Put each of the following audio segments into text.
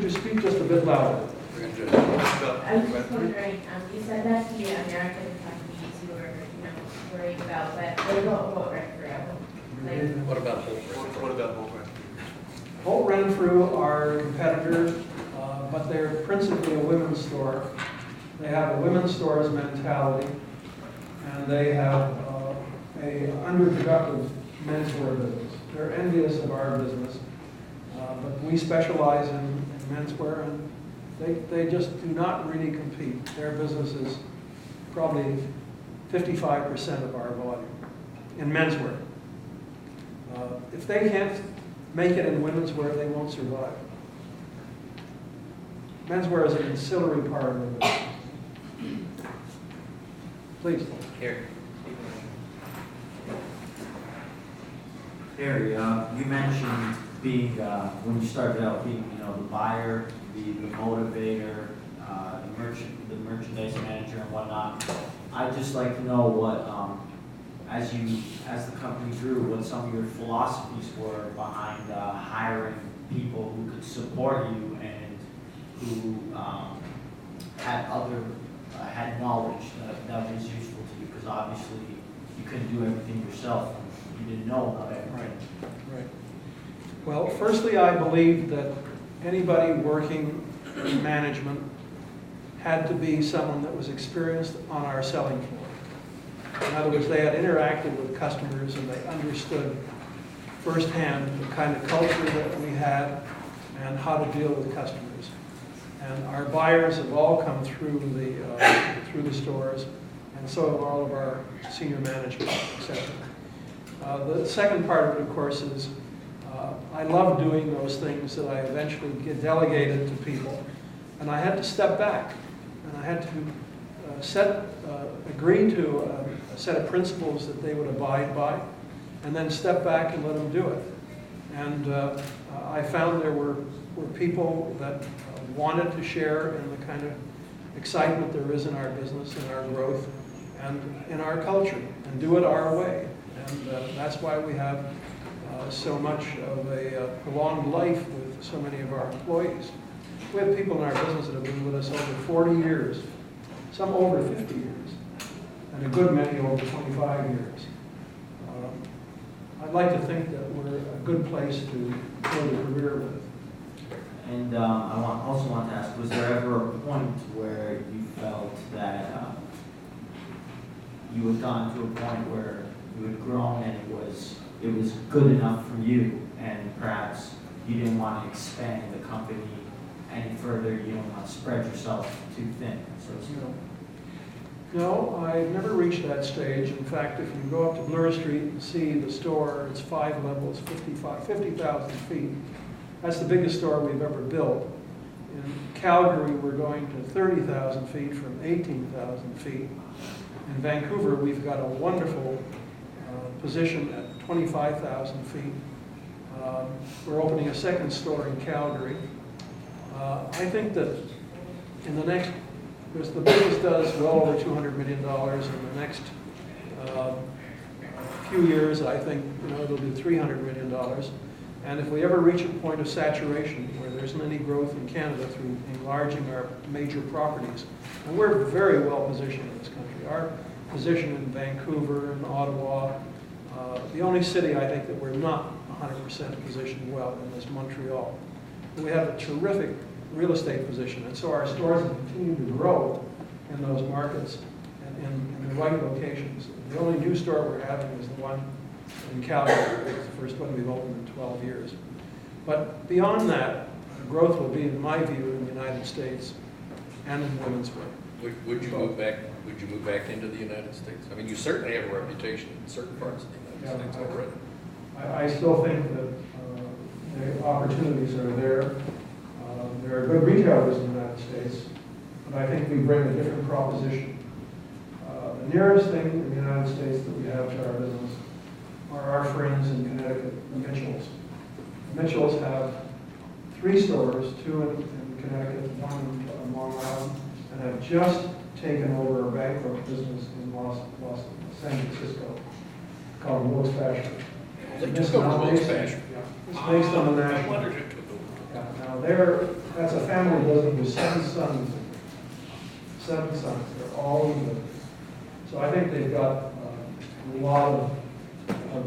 Could you speak just a bit louder? I was just wondering, you said that the American companies you were, worried about, but what about Renfrew? Like, What about Holt? What about Holt? Holt Renfrew are competitors, but they're principally a women's store. They have a women's stores mentality, and they have a underproductive menswear business. They're envious of our business, but we specialize in menswear, and they just do not really compete. Their business is probably 55% of our volume in menswear. If they can't make it in women's wear, they won't survive. Menswear is an ancillary part of the business. Please. Here. Harry, you mentioned being, when you started out, being, the buyer, the motivator, the merchandise manager and whatnot. I'd just like to know what, as the company grew, what some of your philosophies were behind hiring people who could support you and who had knowledge that was useful to you, because obviously you couldn't do everything yourself. You didn't know about everything. Right. Well, firstly, I believe that anybody working in management had to be someone that was experienced on our selling floor. In other words, they had interacted with customers and they understood firsthand the kind of culture that we had and how to deal with customers. And our buyers have all come through the stores, and so have all of our senior management, etc. The second part of it, of course, is I love doing those things that I eventually get delegated to people, and I had to step back, and I had to agree to a set of principles that they would abide by, and then step back and let them do it. And I found there were people that wanted to share in the kind of excitement there is in our business and our growth and in our culture, and do it our way. And that's why we have so much of a prolonged life with so many of our employees. We have people in our business that have been with us over 40 years, some over 50 years, and a good many over 25 years. I'd like to think that we're a good place to build a career with. And I also want to ask, was there ever a point where you felt that you had gone to a point where you had grown and it was good enough for you, and perhaps you didn't want to expand the company any further, you didn't want to spread yourself too thin, so to speak? No, I've never reached that stage. In fact, if you go up to Bloor Street and see the store, it's 5 levels, 50,000 feet. That's the biggest store we've ever built. In Calgary, we're going to 30,000 feet from 18,000 feet. In Vancouver, we've got a wonderful position at 25,000 feet. We're opening a second store in Calgary. I think that in the next, because the business does well over $200 million in the next few years, I think it'll do $300 million. And if we ever reach a point of saturation where there isn't any growth in Canada through enlarging our major properties, and we're very well positioned in this country. Our position in Vancouver and Ottawa, the only city I think that we're not 100% positioned well in is Montreal. We have a terrific real estate position, and so our stores have continued to grow in those markets and in the right locations. The only new store we're having is the one in Calgary. It's the first one we've opened in 12 years. But beyond that, growth will be, in my view, in the United States and in women's wear. Would you move back? Would you move back into the United States? I mean, you certainly have a reputation in certain parts of the United States already. I still think that the opportunities are there. There are good retailers in the United States, but I think we bring a different proposition. The nearest thing in the United States that we have to our business are our friends in Connecticut, the Mitchells. The Mitchells have 3 stores, 2 in Connecticut, 1 in Long Island, and have just taken over a bankrupt business in San Francisco called Wilkes Bashford. They took over Wilkes Bashford. Yeah. It's based on the I national. wondered who took over. Yeah, now they're That's a family business with 7 sons. 7 sons, they're all in the business. So I think they've got a lot of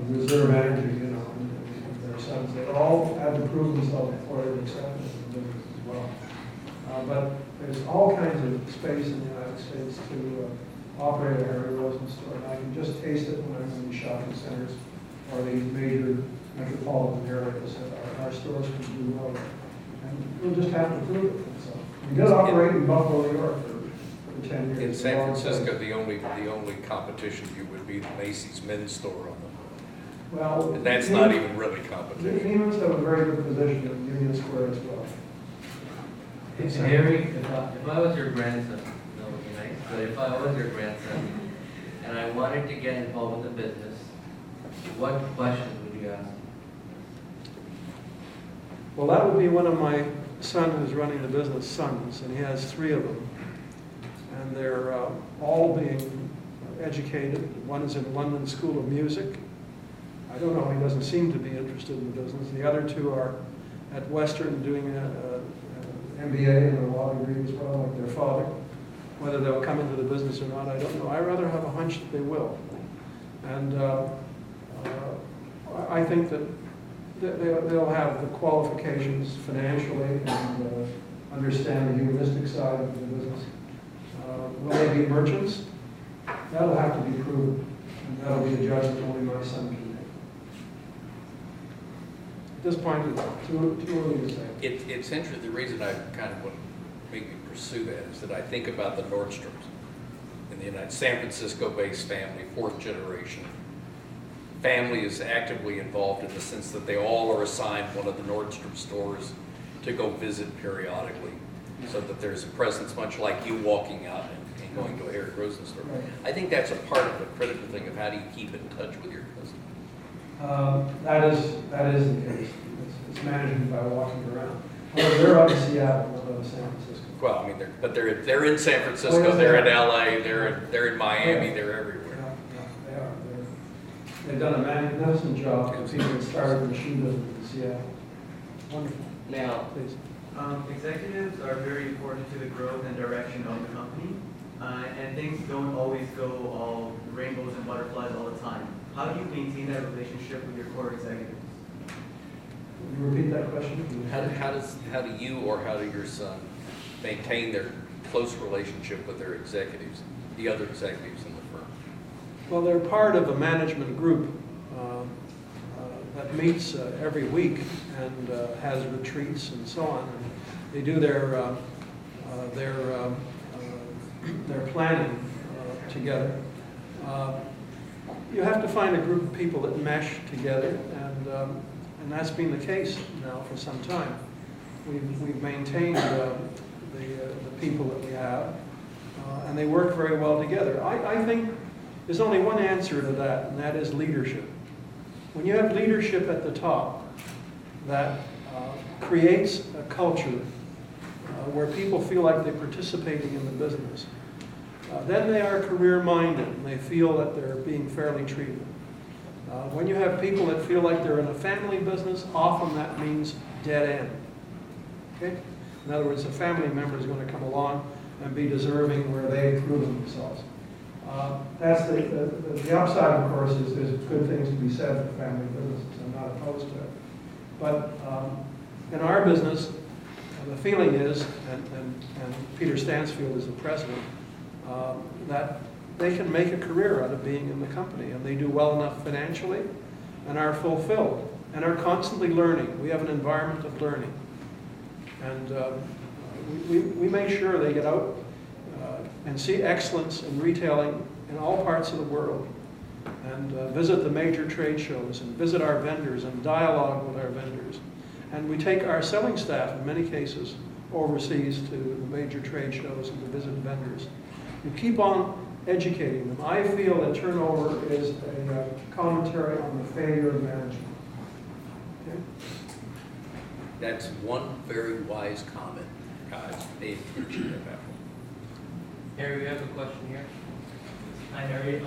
reserve energy, you know, in their sons. They all have to prove themselves before they're accepted in the business as well. But there's all kinds of space in the United States to operate a Harry Rosen store. And I can just taste it when I'm in these shopping centers or these major metropolitan areas that our stores can do well. And we'll just have to prove it. So we did operate in Buffalo, New York for 10 years. In San Francisco, the only competition you would be the Macy's men's store on the, Well, and that's not even really competition. Neiman's have a very good position in Union Square as well. Harry, if I was your grandson, that would be nice, but if I was your grandson and I wanted to get involved with the business, what questions would you ask? Well, that would be one of my son who's running the business, sons, and he has 3 of them. And they're all being educated. One is in London School of Music. I don't know, he doesn't seem to be interested in the business. The other 2 are at Western doing an MBA and a law degree as well, like their father. Whether they'll come into the business or not, I don't know. I rather have a hunch that they will. And I think that they'll have the qualifications financially and understand the humanistic side of the business. Will they be merchants? That'll have to be proven, and that'll be a judgment only my son can make. At this point, it's too early to say. It's interesting, the reason I kind of want to make me pursue that is that I think about the Nordstroms in the United San Francisco-based family, 4th generation. Family is actively involved in the sense that they all are assigned one of the Nordstrom stores to go visit periodically, so that there's a presence much like you walking out and going to a Harry Rosen store. Right. I think that's a part of the critical thing of how do you keep in touch with your cousin. That is the case. It's management by walking around. However, they're up in Seattle, not up in San Francisco. Well, I mean, they're in San Francisco, Oh, yes, they're in they are. LA, they're in Miami, Yeah. they're everywhere. Yeah, they are. They've done a magnificent job for people that started the machine business in Seattle. Wonderful. Now, Please. Executives are very important to the growth and direction of the company, and things don't always go all rainbows and butterflies all the time. How do you maintain that relationship with your core executives? Will you repeat that question? How do you or how do your son maintain their close relationship with their executives, the other executives in the firm? Well, they're part of a management group that meets every week and has retreats and so on. And they do their planning together. You have to find a group of people that mesh together, and that's been the case now for some time. We've maintained the people that we have, and they work very well together. I think there's only one answer to that, and that is leadership. When you have leadership at the top, that creates a culture where people feel like they're participating in the business. Then they are career-minded, and they feel that they're being fairly treated. When you have people that feel like they're in a family business, often that means dead end. Okay? In other words, a family member is going to come along and be deserving where they've proven themselves. That's the upside, of course, is there's good things to be said for family businesses. I'm not opposed to it. But in our business, the feeling is, and Peter Stansfield is the president, that they can make a career out of being in the company, and they do well enough financially and are fulfilled and are constantly learning. We have an environment of learning. And we make sure they get out and see excellence in retailing in all parts of the world, and visit the major trade shows, and visit our vendors, and dialogue with our vendors. And we take our selling staff, in many cases, overseas to the major trade shows and to visit vendors. You keep on educating them. I feel that turnover is a commentary on the failure of management. Okay? That's one very wise comment, guys. Pay attention to that. Harry, we have a question here. Hi, Harry.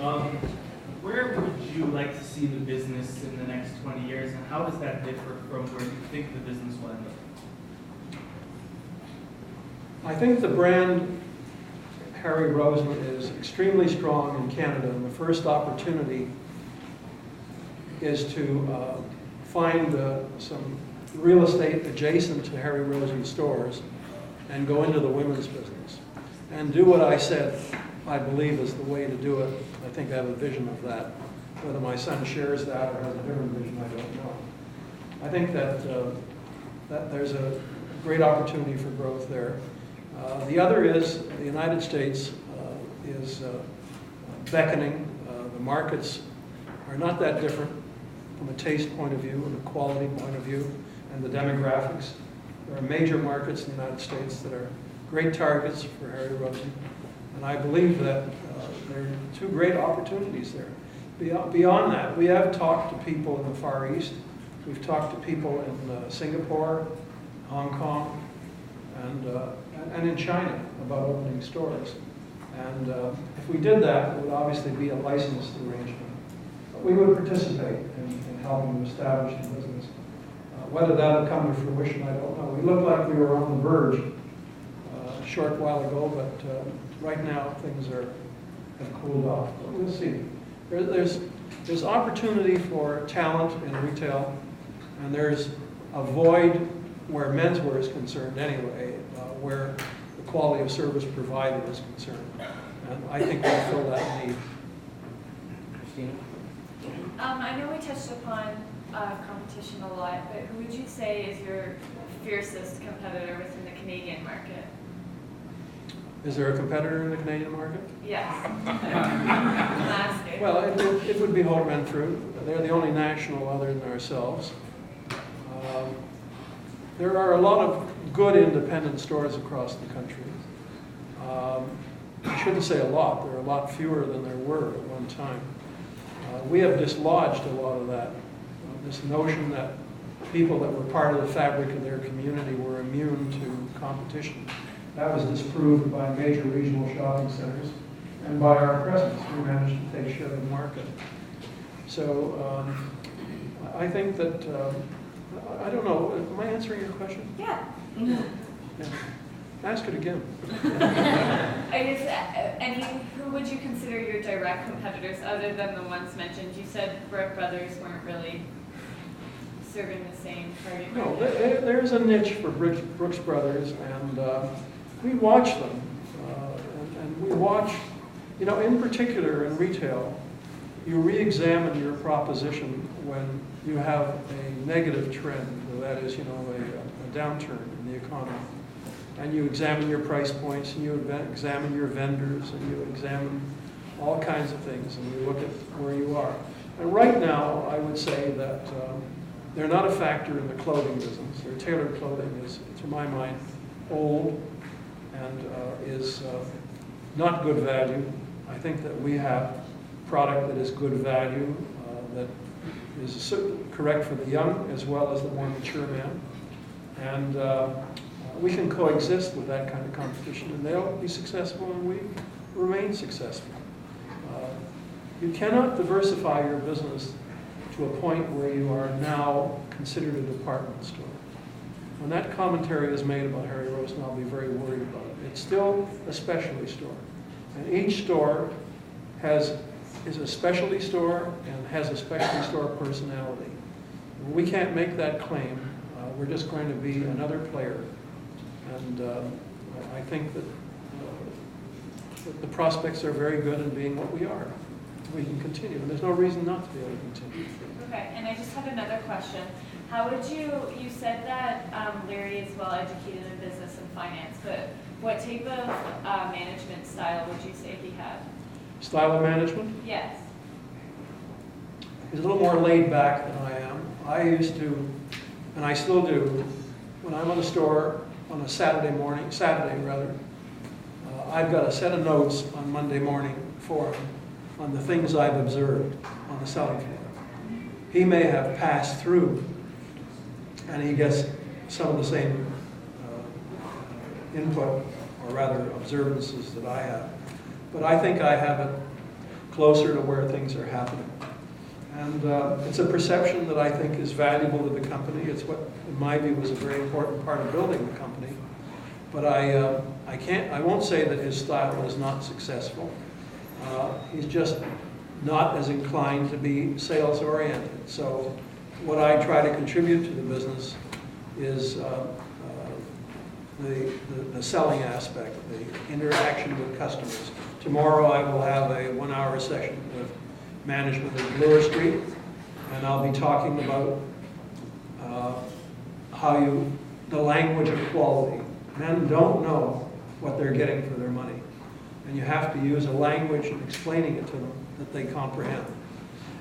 Where would you like to see the business in the next 20 years, and how does that differ from where you think the business will end up? I think the brand Harry Rosen is extremely strong in Canada, and the first opportunity is to find some real estate adjacent to Harry Rosen stores and go into the women's business and do what I said I believe is the way to do it. I think I have a vision of that. Whether my son shares that or has a different vision, I don't know. I think that there's a great opportunity for growth there. The other is the United States is beckoning. The markets are not that different from a taste point of view and a quality point of view and the demographics. There are major markets in the United States that are great targets for Harry Rosen. And I believe that there are two great opportunities there. Beyond that, we have talked to people in the Far East. We've talked to people in Singapore, Hong Kong, and in China about opening stores. And if we did that, it would obviously be a licensed arrangement. But we would participate in helping to establish the business. Whether that would come to fruition, I don't know. We looked like we were on the verge a short while ago, but right now things have cooled off. But we'll see. There's opportunity for talent in retail, and there's a void where menswear is concerned anyway, where the quality of service provided is concerned. And I think we'll fill that need. Christina? I know we touched upon competition a lot, but who would you say is your fiercest competitor within the Canadian market? Is there a competitor in the Canadian market? Yes. Last year. Well, it would be Holt Renfrew. They're the only national other than ourselves. There are a lot of good independent stores across the country. I shouldn't say a lot. There are a lot fewer than there were at one time. We have dislodged a lot of that. This notion that people that were part of the fabric of their community were immune to competition. That was disproved by major regional shopping centers and by our presence. We managed to take share of the market. So I think that, I don't know, am I answering your question? Yeah. Yeah. Ask it again. I guess, who would you consider your direct competitors other than the ones mentioned? You said Brooke Brothers weren't really serving the same target No, market. there's a niche for Brooks Brothers, and we watch them. And we watch, in particular in retail, you re-examine your proposition when you have a negative trend, that is, a downturn in the economy. And you examine your price points, and you examine your vendors, and you examine all kinds of things, and you look at where you are. And right now, I would say that they're not a factor in the clothing business. Their tailored clothing is, to my mind, old and is not good value. I think that we have product that is good value, that is correct for the young as well as the more mature man. And we can coexist with that kind of competition, and they'll be successful and we remain successful. You cannot diversify your business to a point where you are now considered a department store. When that commentary is made about Harry Rosen, I'll be very worried about it. It's still a specialty store, and each store is a specialty store and has a specialty store personality. We can't make that claim. We're just going to be another player. And I think that the prospects are very good in being what we are. We can continue, and there's no reason not to be able to continue. Okay, and I just had another question. How would you said that Larry is well educated in business and finance, but what type of management style would you say he had? Style of management? Yes. He's a little more laid back than I am. I used to, and I still do, when I'm on the store on a Saturday, I've got a set of notes on Monday morning for him on the things I've observed on the selling floor. He may have passed through, and he gets some of the same input, or rather observances that I have. But I think I have it closer to where things are happening. And it's a perception that I think is valuable to the company. It's what, in my view, was a very important part of building the company. But I won't say that his style is not successful. He's just not as inclined to be sales oriented. So what I try to contribute to the business is the selling aspect, the interaction with customers. Tomorrow I will have a 1-hour session with management at Bloor Street, and I'll be talking about the language of quality. Men don't know what they're getting for their money, and you have to use a language and explaining it to them that they comprehend.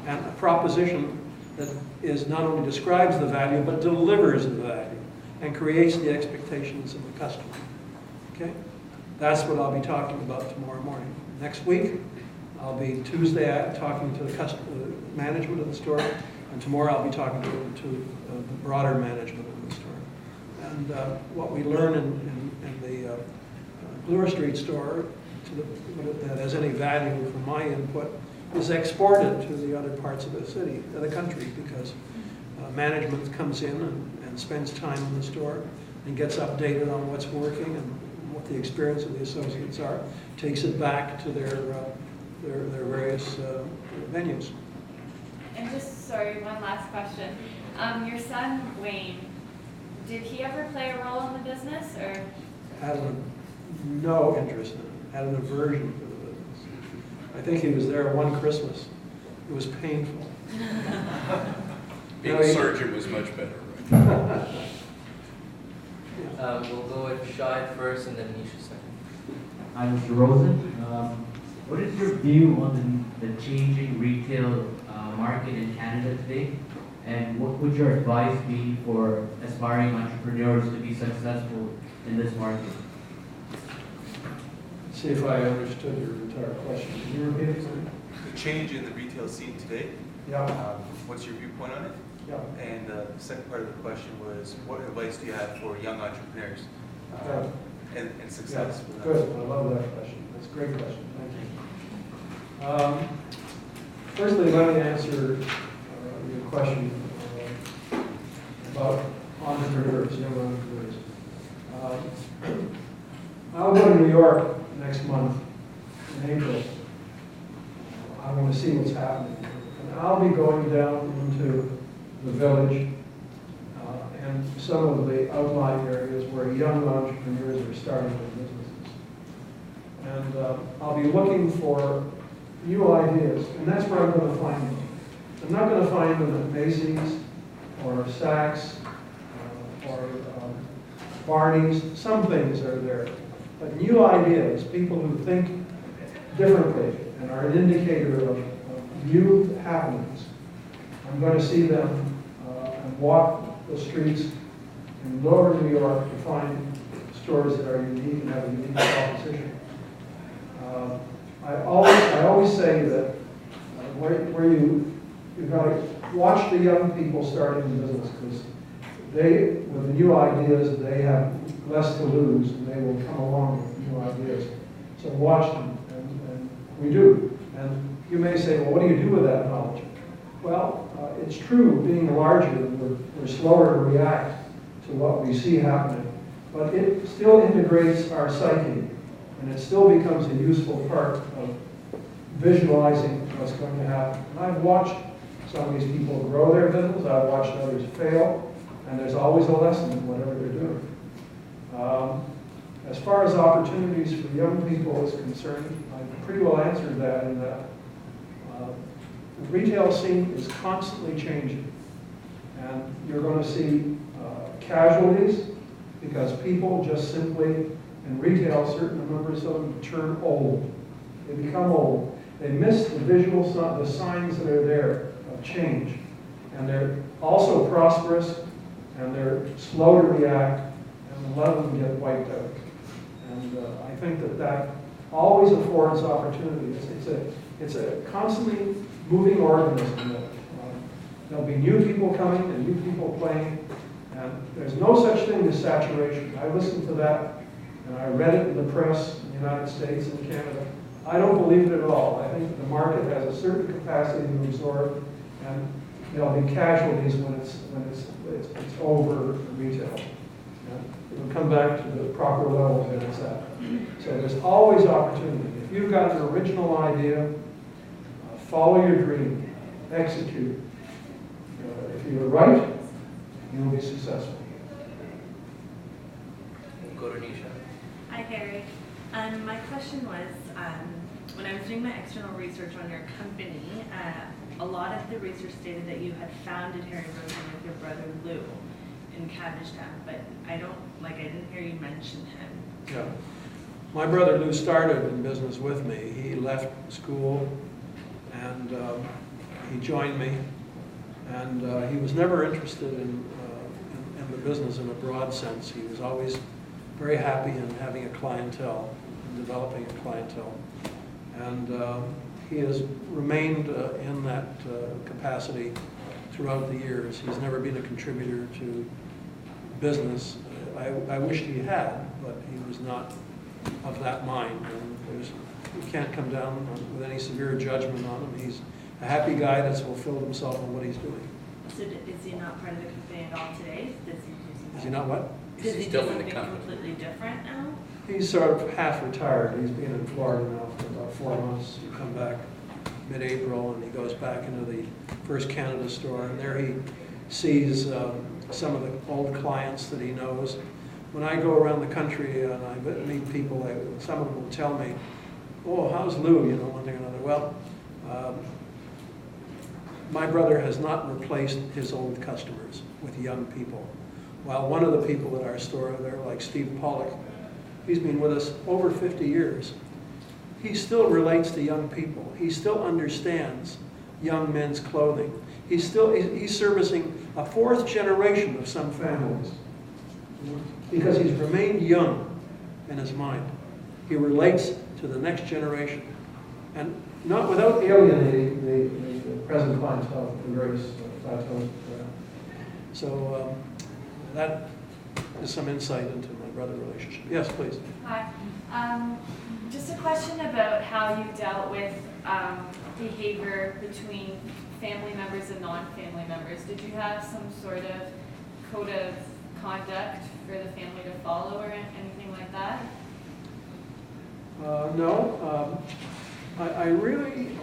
And a proposition that is not only describes the value, but delivers the value and creates the expectations of the customer. Okay? That's what I'll be talking about tomorrow morning. Next week, I'll be Tuesday talking to the management of the store, and tomorrow I'll be talking to the broader management of the store. And what we learn in the Bloor Street store that has any value from my input is exported to the other parts of the city, of the country, because management comes in and spends time in the store and gets updated on what's working and what the experience of the associates are, takes it back to their various venues. And just, sorry, one last question. Your son, Wayne, did he ever play a role in the business, or? Had no interest in it, had an aversion for the business. I think he was there one Christmas. It was painful. Being a surgeon was much better, right? We'll go with Shad first and then Nisha second. Hi, Mr. Rosen. What is your view on the changing retail market in Canada today? And what would your advice be for aspiring entrepreneurs to be successful in this market? Let's see if I understood your entire question. Can you repeat it? The change in the retail scene today, Yeah. what's your viewpoint on it? Yeah. And the second part of the question was, what advice do you have for young entrepreneurs and success? Yeah, good. I love that question. That's a great question. Thank you. Firstly, let me answer your question about entrepreneurs, young entrepreneurs. I'll go to New York next month in April. I want to see what's happening. And I'll be going down into the village and some of the outlying areas where young entrepreneurs are starting their businesses. And I'll be looking for new ideas, and that's where I'm going to find them. I'm not going to find them at Macy's or Saks or Barney's. Some things are there. But new ideas, people who think differently and are an indicator of new happenings. I'm going to see them and walk the streets in lower New York to find stores that are unique and have a unique proposition. I always say that where you've got to watch the young people starting the business, because they, with the new ideas, they have less to lose, and they will come along with new ideas. So watch them, and we do. And you may say, well, what do you do with that knowledge? Well, it's true, being larger, we're slower to react to what we see happening, but it still integrates our psyche, and it still becomes a useful part of visualizing what's going to happen. And I've watched some of these people grow their business, I've watched others fail, and there's always a lesson in whatever they're doing. As far as opportunities for young people is concerned, I pretty well answered that in that the retail scene is constantly changing. And you're going to see casualties because people just simply, in retail, certain numbers of them turn old. They become old. They miss the visual, the signs that are there of change. And they're also prosperous, and they're slow to react, and a lot of them get wiped out. And I think that always affords opportunity. It's a constantly moving organism. There'll be new people coming and new people playing, and there's no such thing as saturation. I listened to that, and I read it in the press in the United States and Canada. I don't believe it at all. I think the market has a certain capacity to absorb, and there'll be casualties when it's over retail. It'll come back to the proper level that it's at. So there's always opportunity. If you've got an original idea, follow your dream, execute. If you're right, you will be successful. Go to Nisha. Hi, Harry. My question was, when I was doing my external research on your company, a lot of the research stated that you had founded Harry Rosen with your brother Lou in Cabbage Town, but I didn't hear you mention him. Yeah. My brother Lou started in business with me. He left school and he joined me. And he was never interested in the business in a broad sense. He was always very happy in having a clientele, and developing a clientele. And he has remained in that capacity throughout the years. He's never been a contributor to business. I wished he had, but he was not of that mind. And you can't come down with any severe judgment on him. He's a happy guy that's fulfilled himself in what he's doing. So is he not part of the company at all today? Is he not what? Does He's he still do in the something company. completely different now? He's sort of half retired. He's been in Florida now for about 4 months. He come back mid-April and he goes back into the First Canada store, and there he sees some of the old clients that he knows. When I go around the country and I meet people, some of them will tell me, "Oh, how's Lou?" One thing or another. Well, my brother has not replaced his old customers with young people. While one of the people at our store there, like Steve Pollock, he's been with us over 50 years. He still relates to young people. He still understands young men's clothing. He's servicing a 4th generation of some families because he's remained young in his mind. He relates to the next generation, and not without alienating the present clientele, the various plateaus. So that is some insight into my brother relationship. Yes, please. Hi. Just a question about how you dealt with behavior between family members and non-family members. Did you have some sort of code of conduct for the family to follow or anything like that? No. I really,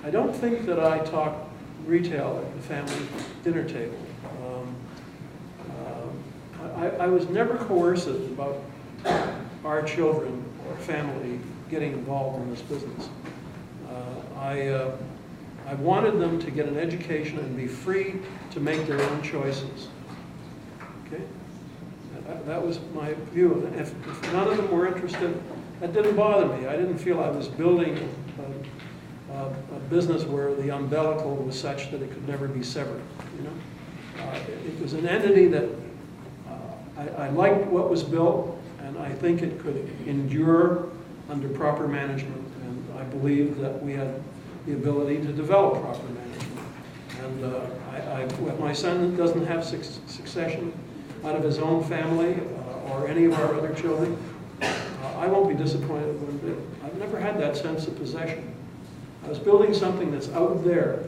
I don't think that I talk retail at the family dinner table. I was never coercive about our children or family getting involved in this business. I wanted them to get an education and be free to make their own choices. Okay? That was my view. And if none of them were interested, that didn't bother me. I didn't feel I was building a business where the umbilical was such that it could never be severed. It was an entity that I liked what was built, and I think it could endure under proper management. And I believe that we had the ability to develop proper management. And my son doesn't have succession out of his own family or any of our other children. I won't be disappointed one bit. I've never had that sense of possession. I was building something that's out there,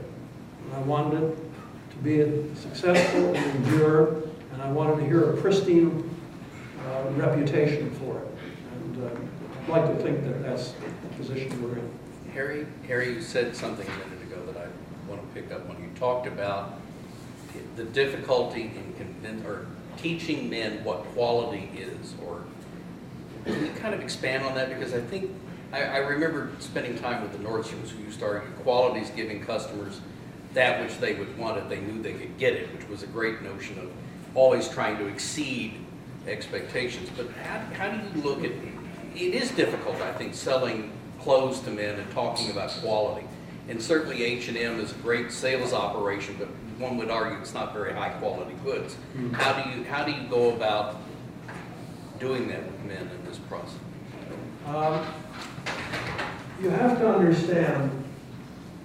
and I wanted it to be successful and endure, and I wanted to hear a pristine reputation for it. And I'd like to think that that's the position we're in. Harry, you said something a minute ago that I want to pick up on. You talked about the difficulty in teaching men what quality is, or can you kind of expand on that? Because I think, I remember spending time with the Nordstroms who used to argue quality is giving customers that which they would want if they knew they could get it, which was a great notion of always trying to exceed expectations. But how do you look at, it is difficult, I think, selling clothes to men and talking about quality. And certainly H&M is a great sales operation, but one would argue it's not very high quality goods. Mm-hmm. How do you go about doing that with men in this process? You have to understand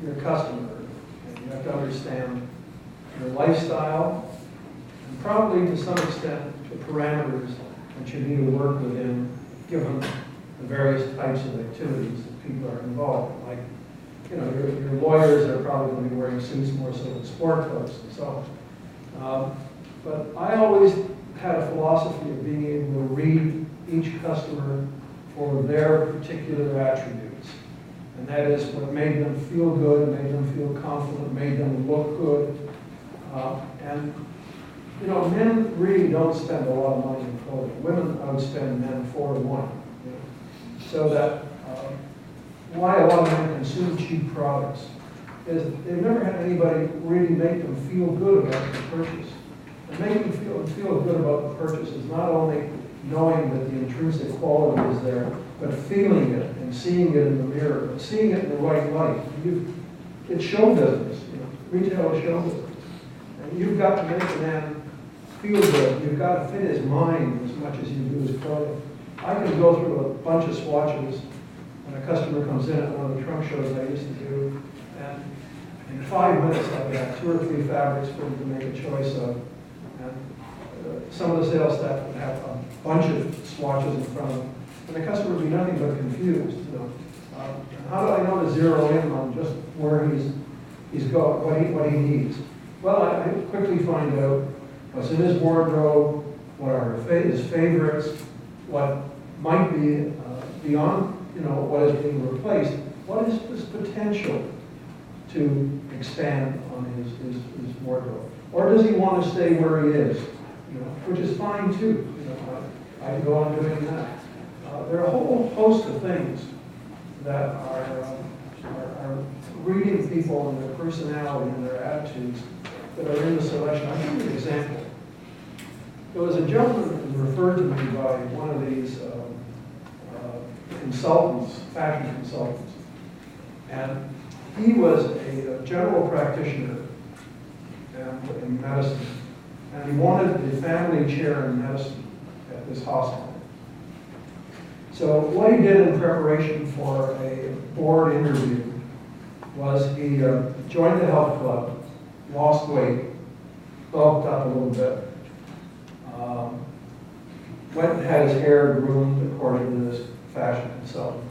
your customer, and you have to understand your lifestyle, and probably to some extent the parameters that you need to work within, given the various types of activities that people are involved in. Like, your lawyers are probably going to be wearing suits more so than sport coats and so on. But I always had a philosophy of being able to read each customer for their particular attributes. And that is what made them feel good, made them feel confident, made them look good. And, you know, men really don't spend a lot of money in clothing. Women outspend men 4 to 1. You know? So that why a lot of men consume cheap products is they've never had anybody really make them feel good about the purchase. And making them feel good about the purchase is not only knowing that the intrinsic quality is there, but feeling it and seeing it in the mirror, and seeing it in the right light. It's show business, you know, retail is show business. And you've got to make a man feel good. You've got to fit his mind as much as you do his clothing. I can go through a bunch of swatches when a customer comes in at one of the trunk shows I used to do, and in 5 minutes I've got 2 or 3 fabrics for him to make a choice of. And some of the sales staff would have a bunch of swatches in front of them, and the customer would be nothing but confused. You know, how do I know to zero in on just where he's got what he needs? Well, I quickly find out what's in his wardrobe, what are his favorites, what might be beyond, you know, what is being replaced. What is his potential to expand on his wardrobe? Or does he want to stay where he is? You know, which is fine too. You know, I can go on doing that. There are a whole host of things that are reading people and their personality and their attitudes that are in the selection. I'll give you an example. There was a gentleman who was referred to me by one of these consultants, fashion consultants, and he was a general practitioner in medicine, and he wanted the family chair in medicine at this hospital. So what he did in preparation for a board interview was he joined the health club, lost weight, bulked up a little bit, went and had his hair groomed according to this fashion consultant.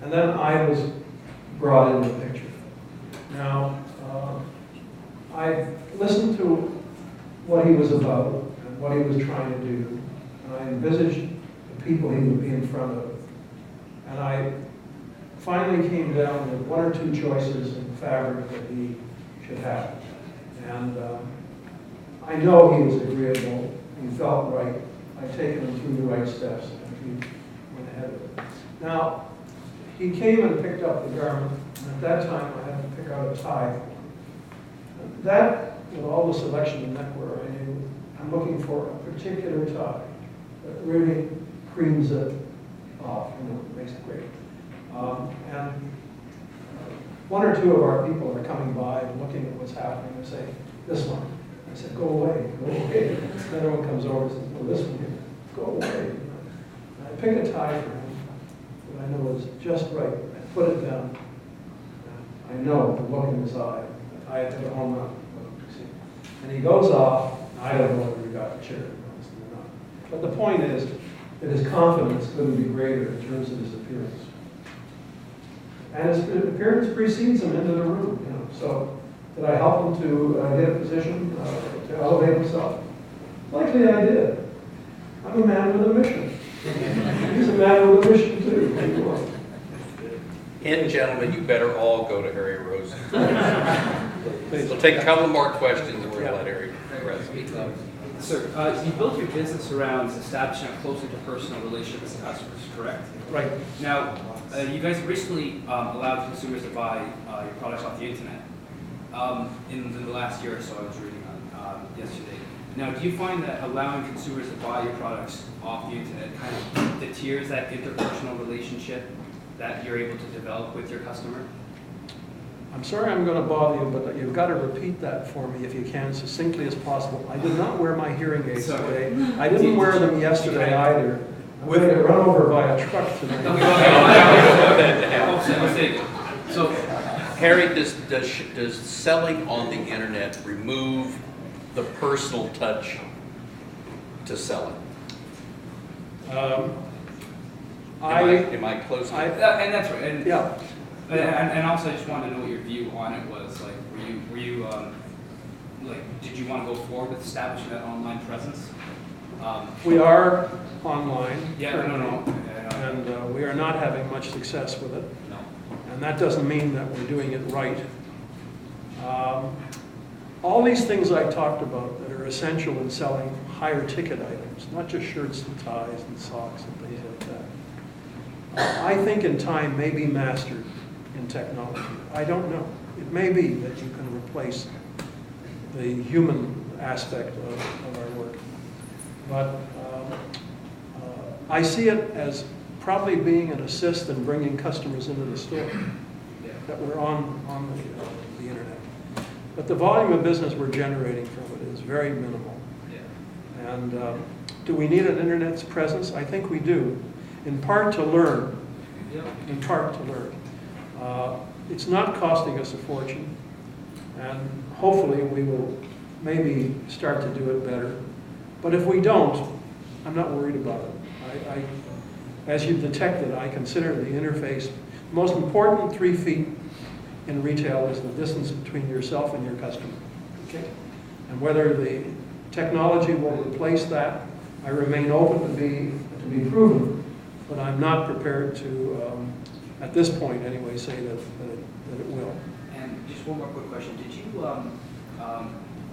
And then I was brought in the picture. Now, I listened to what he was about and what he was trying to do, and I envisaged the people he would be in front of. And I finally came down with 1 or 2 choices in fabric that he should have. And I know he was agreeable, he felt right. I'd taken him through the right steps, and he went ahead of it. Now, he came and picked up the garment, and at that time I had to pick out a tie for him. And that, with all the selection of neckwear I knew, I'm looking for a particular tie that really creams it off, you know, makes it great. And 1 or 2 of our people are coming by and looking at what's happening and saying, this one. I said, go away, go away. Another one comes over and says, well, this one here, go away. And I pick a tie for him that I know is just right. I put it down. I know the look in his eye. I had to own up. And he goes off. I don't know whether he got the chair or not. But the point is that his confidence couldn't be greater in terms of his appearance. And his appearance precedes him into the room, you know. So did I help him to get a position to elevate himself? Likely I did. I'm a man with a mission. He's a man with a mission too. And gentlemen, you better all go to Harry Rosen. We'll take a couple more questions and we'll let Harry rest. Sir, you built your business around establishing a closer to personal relationship with customers, correct? Right. Now, you guys recently allowed consumers to buy your products off the internet. In the last year or so, I was reading on yesterday. Now, do you find that allowing consumers to buy your products off the internet kind of deters that interpersonal relationship that you're able to develop with your customer? I'm sorry I'm going to bother you, but you've got to repeat that for me if you can, succinctly as possible. I did not wear my hearing aids today. I didn't wear them yesterday either. I'm going to get run over by a truck tonight. So, Harry, does selling on the internet remove the personal touch to selling? Am I close? and that's right. And, Yeah. And also, I just wanted to know what your view on it was. Like, were you like, did you want to go forward with establishing that online presence? We are online. Yeah, no. And we are not having much success with it. No. And that doesn't mean that we're doing it right. All these things I talked about that are essential in selling higher ticket items, not just shirts and ties and socks and things like that, I think in time may be mastered in technology. I don't know. It may be that you can replace the human aspect of our work. But I see it as probably being an assist in bringing customers into the store, that we're on the internet. But the volume of business we're generating from it is very minimal. Yeah. And do we need an internet presence? I think we do, in part to learn. Yep. In part to learn. It's not costing us a fortune, and hopefully we will maybe start to do it better. But if we don't, I'm not worried about it. As you've detected, I consider the interface, the most important 3 feet in retail is the distance between yourself and your customer. Okay? And whether the technology will replace that, I remain open to be proven, but I'm not prepared to, at this point anyway, say that it will. And just one more quick question. Did you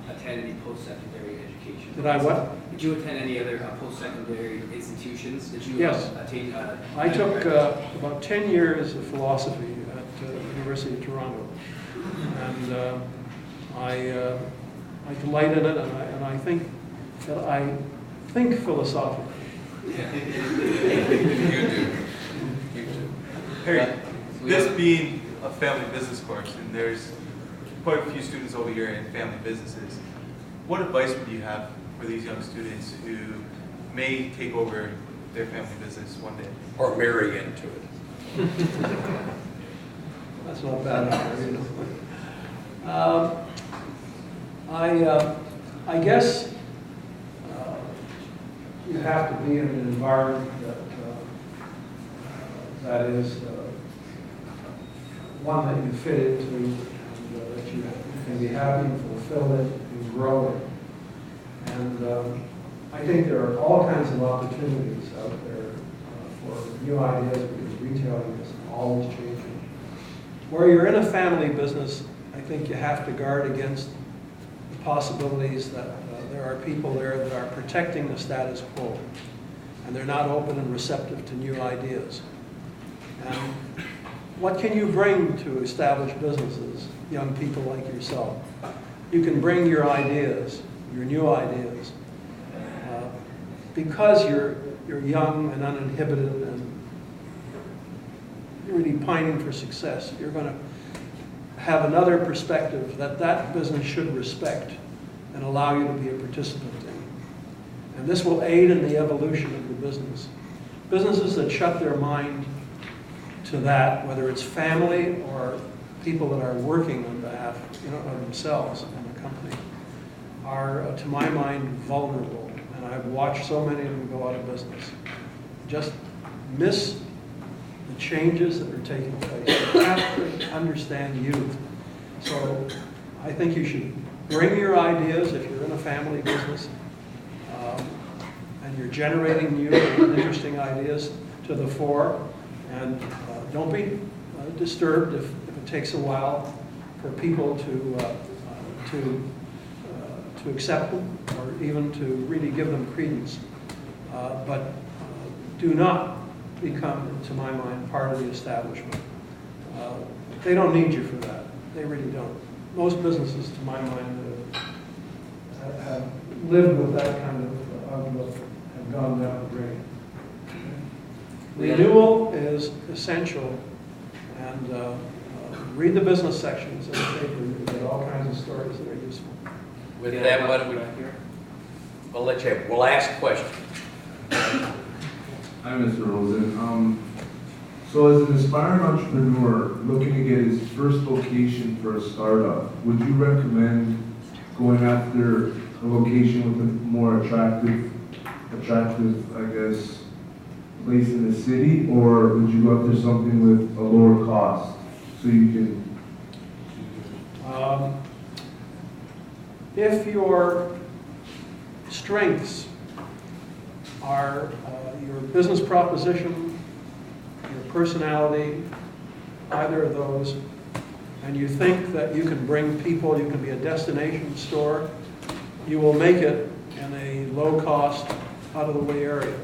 attend any post-secondary education? Did I what? Did you attend any other post-secondary institutions? Did you Yes. attain? I took about 10 years of philosophy at the University of Toronto, and I delight in it, and I think that I think philosophically. Yeah. You do. Harry, this being a family business course, and there's quite a few students over here in family businesses, what advice would you have for these young students who may take over their family business one day? Or marry into it. That's not bad enough. I guess you have to be in an environment that is one that you fit into, and that you can be happy and fulfill it and grow it. And I think there are all kinds of opportunities out there for new ideas, because retailing is always changing. Where you're in a family business, I think you have to guard against the possibilities that there are people there that are protecting the status quo, and they're not open and receptive to new ideas. And what can you bring to established businesses, young people like yourself? You can bring your ideas, your new ideas, because you're young and uninhibited and really pining for success. You're going to have another perspective that business should respect and allow you to be a participant in. And this will aid in the evolution of the business. Businesses that shut their mind to that, whether it's family or people that are working on behalf of themselves and the company, are, to my mind, vulnerable. And I've watched so many of them go out of business. Just miss the changes that are taking place. You have to understand youth. So I think you should bring your ideas if you're in a family business, and you're generating new and interesting ideas to the fore. And don't be disturbed if it takes a while for people to accept them, or even to really give them credence. But do not become, to my mind, part of the establishment. They don't need you for that. They really don't. Most businesses, to my mind, have lived with that kind of outlook, have gone down the drain. Renewal is essential, and read the business sections in the paper. You get all kinds of stories that are useful. With that, what do we, I'll let you have, we'll ask questions. Hi, Mr. Rosen. So as an aspiring entrepreneur looking to get his first location for a startup, would you recommend going after a location with a more attractive, I guess, place in the city, or would you go after something with a lower cost so you can? If your strengths are your business proposition, your personality, either of those, and you think that you can bring people, you can be a destination store, you will make it in a low-cost, out-of-the-way area.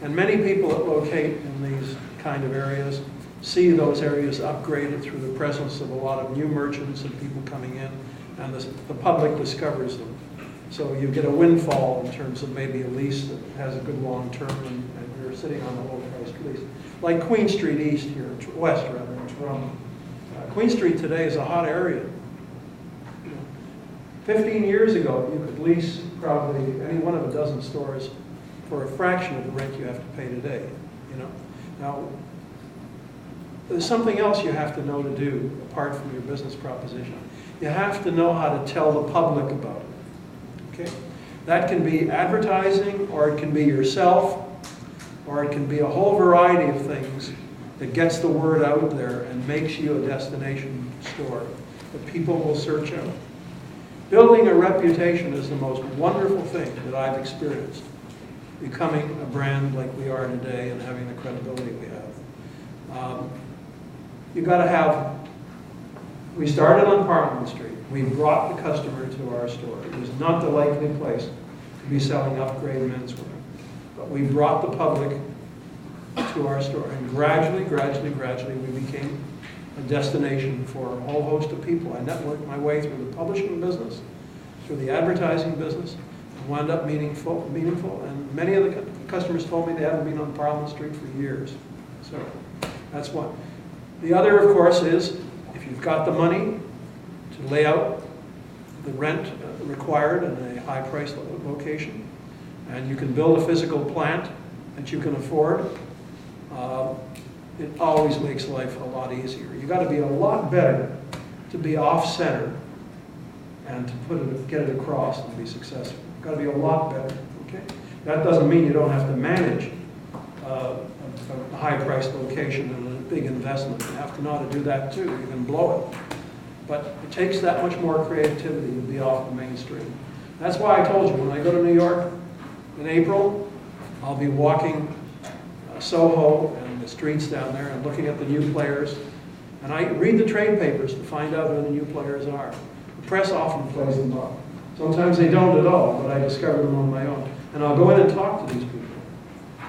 And many people that locate in these kind of areas see those areas upgraded through the presence of a lot of new merchants and people coming in, and the public discovers them. So you get a windfall in terms of maybe a lease that has a good long term, and you're sitting on a low-priced lease. Like Queen Street East here, West rather, in Toronto. Queen Street today is a hot area. 15 years ago, you could lease probably any one of a dozen stores for a fraction of the rent you have to pay today. Now, there's something else you have to know to do apart from your business proposition. You have to know how to tell the public about it. Okay? That can be advertising, or it can be yourself, or it can be a whole variety of things that gets the word out there and makes you a destination store that people will search out. Building a reputation is the most wonderful thing that I've experienced. Becoming a brand like we are today and having the credibility we have. You've got to have, we started on Parliament Street. We brought the customer to our store. It was not the likely place to be selling upgrade menswear. But we brought the public to our store. And gradually, we became a destination for a whole host of people. I networked my way through the publishing business, through the advertising business, and wound up meaningful. And many of the customers told me they haven't been on Parliament Street for years. So that's one. The other, of course, is if you've got the money to lay out the rent required in a high-priced location, and you can build a physical plant that you can afford, it always makes life a lot easier. You've got to be a lot better to be off-center and to get it across and be successful. You've got to be a lot better. Okay? That doesn't mean you don't have to manage a high-priced location and a big investment. You have to know how to do that too. You can blow it. But it takes that much more creativity to be off the mainstream. That's why I told you, when I go to New York in April, I'll be walking Soho and the streets down there and looking at the new players. And I read the trade papers to find out who the new players are. The press often plays them up. Sometimes they don't at all, but I discover them on my own. And I'll go in and talk to these people.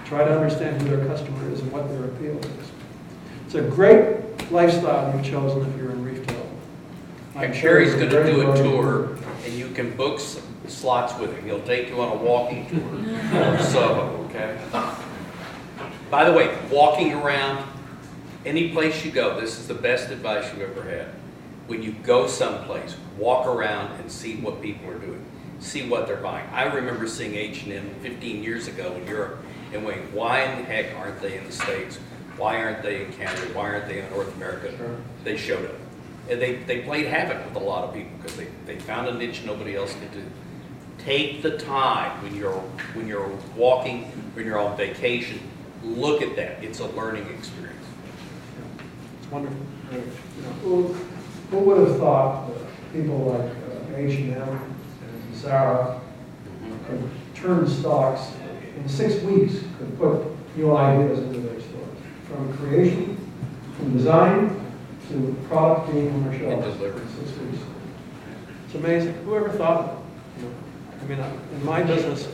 Try to understand who their customer is and what their appeal is. It's a great lifestyle you've chosen if you're in retail. And Kerry's going to do a tour, and you can book slots with him. He'll take you on a walking tour of Soho, okay? By the way, walking around, any place you go, this is the best advice you've ever had. When you go someplace, walk around and see what people are doing. See what they're buying. I remember seeing H&M 15 years ago in Europe and waiting, why in the heck aren't they in the States? Why aren't they in Canada? Why aren't they in North America? Sure. They showed up. And they played havoc with a lot of people because they found a niche nobody else could do. Take the time when you're walking, when you're on vacation, look at that. It's a learning experience. Yeah. It's wonderful. Who would have thought that people like H&M and Zara could turn stocks in 6 weeks, could put new ideas into their stores, from creation, from design, to product being on their shelves in 6 weeks. It's amazing. Whoever thought of it? I mean, in my business,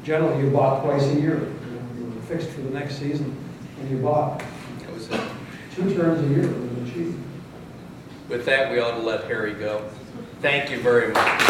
generally you bought twice a year. You were fixed for the next season, and you bought. That was it. 2 turns a year was achieved. With that, we ought to let Harry go. Thank you very much.